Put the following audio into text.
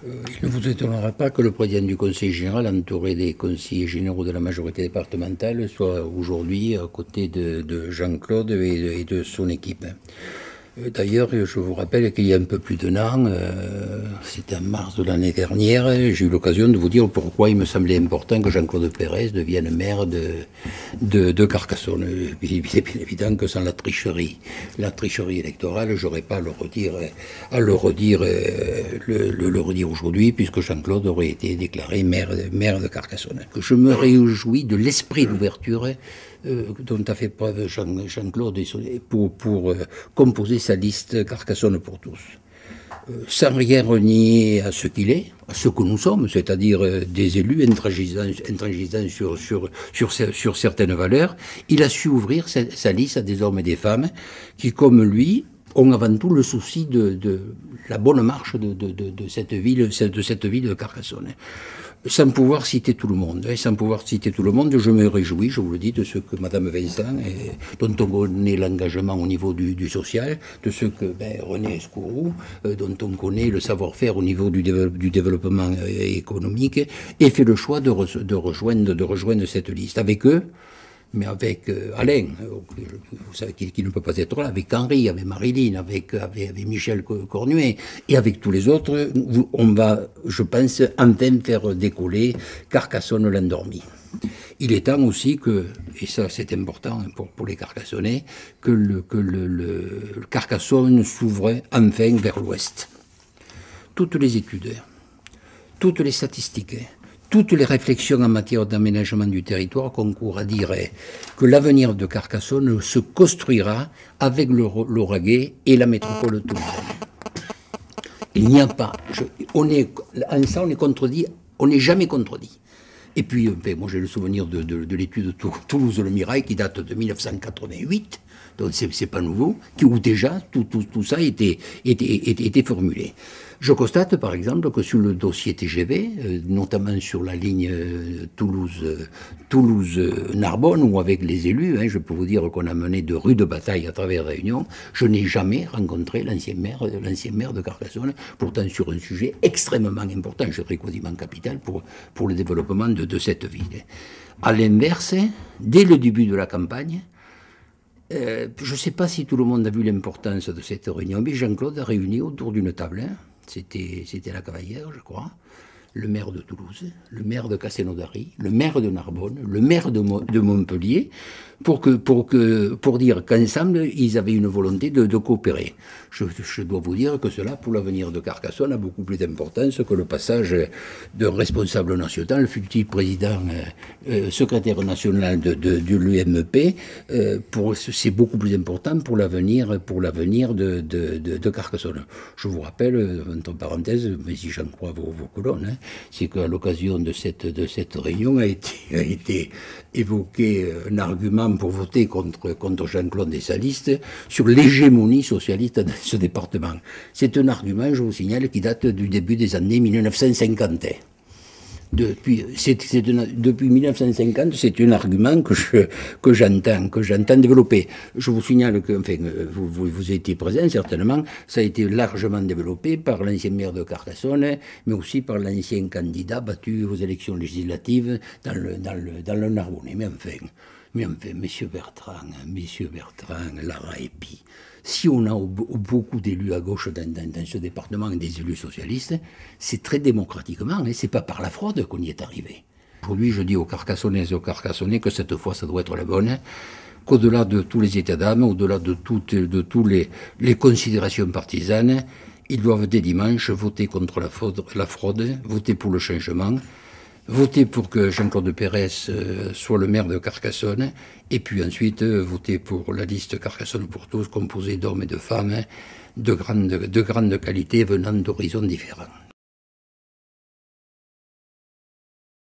Il ne vous étonnera pas que le président du Conseil général, entouré des conseillers généraux de la majorité départementale, soit aujourd'hui à côté de Jean-Claude et de son équipe. D'ailleurs, je vous rappelle qu'il y a un peu plus d'un an, c'était en mars de l'année dernière, j'ai eu l'occasion de vous dire pourquoi il me semblait important que Jean-Claude Pérez devienne maire de Carcassonne. Il est bien évident que sans la tricherie électorale, j'aurais pas à le redire aujourd'hui, puisque Jean-Claude aurait été déclaré maire de Carcassonne. Je me réjouis de l'esprit d'ouverture dont a fait preuve Jean-Claude pour composer sa liste Carcassonne pour tous. Sans rien renier à ce qu'il est, à ce que nous sommes, c'est-à-dire des élus intransigeants sur certaines valeurs, il a su ouvrir sa liste à des hommes et des femmes qui, comme lui, ont avant tout le souci de la bonne marche de cette ville de Carcassonne. Sans pouvoir citer tout le monde, je me réjouis, je vous le dis, de ce que Madame Vincent, dont on connaît l'engagement au niveau du social, de ce que René Escourou, dont on connaît le savoir-faire au niveau du développement économique, ait fait le choix de rejoindre cette liste. Avec eux, mais avec Alain, vous savez qu'il ne peut pas être là, avec Henri, avec Marilyn, avec Michel Cornuet, et avec tous les autres, on va, je pense, enfin faire décoller Carcassonne l'endormi. Il est temps aussi que, et ça c'est important pour les Carcassonnais, que le Carcassonne s'ouvre enfin vers l'ouest. Toutes les études, toutes les statistiques, toutes les réflexions en matière d'aménagement du territoire concourent à dire que l'avenir de Carcassonne se construira avec l'Auragais et la métropole toulousaine. Il n'y a pas, on est contredit, on n'est jamais contredit. Et puis, moi j'ai le souvenir de l'étude Toulouse-Le Mirail qui date de 1988, donc c'est pas nouveau, où déjà tout ça était formulé. Je constate par exemple que sur le dossier TGV, notamment sur la ligne Toulouse-Narbonne, où avec les élus, je peux vous dire qu'on a mené de rudes batailles à travers Réunion, je n'ai jamais rencontré l'ancien maire de Carcassonne, pourtant sur un sujet extrêmement important, je dirais quasiment capital pour le développement de cette ville. À l'inverse, dès le début de la campagne, je ne sais pas si tout le monde a vu l'importance de cette réunion, mais Jean-Claude a réuni autour d'une table, c'était la Cavalière, je crois, le maire de Toulouse, le maire de Castelnaudary, le maire de Narbonne, le maire de Montpellier, pour dire qu'ensemble, ils avaient une volonté de coopérer. Je dois vous dire que cela, pour l'avenir de Carcassonne, a beaucoup plus d'importance que le passage d'un responsable national, fut-il président, secrétaire national de l'UMP, c'est beaucoup plus important pour l'avenir de Carcassonne. Je vous rappelle, entre parenthèses, mais si j'en crois vos colonnes, c'est qu'à l'occasion de cette réunion a été évoqué un argument pour voter contre Jean-Claude et sa liste sur l'hégémonie socialiste dans ce département. C'est un argument, je vous signale, qui date du début des années 1950. Depuis 1950, c'est un argument que j'entends développer. Je vous signale que, enfin, vous étiez présent certainement, ça a été largement développé par l'ancien maire de Carcassonne, mais aussi par l'ancien candidat battu aux élections législatives dans le Narbonnais. Mais enfin, messieurs Bertrand, Lara et Pi, si on a beaucoup d'élus à gauche dans ce département et des élus socialistes, c'est très démocratiquement, c'est pas par la fraude qu'on y est arrivé. Aujourd'hui, je dis aux Carcassonnaises et aux Carcassonnais que cette fois, ça doit être la bonne, qu'au-delà de tous les états d'âme, au-delà de toutes les considérations partisanes, ils doivent dès dimanche voter contre la fraude, voter pour le changement, voter pour que Jean-Claude Pérez soit le maire de Carcassonne, et puis ensuite voter pour la liste Carcassonne pour tous, composée d'hommes et de femmes de grande qualité venant d'horizons différents.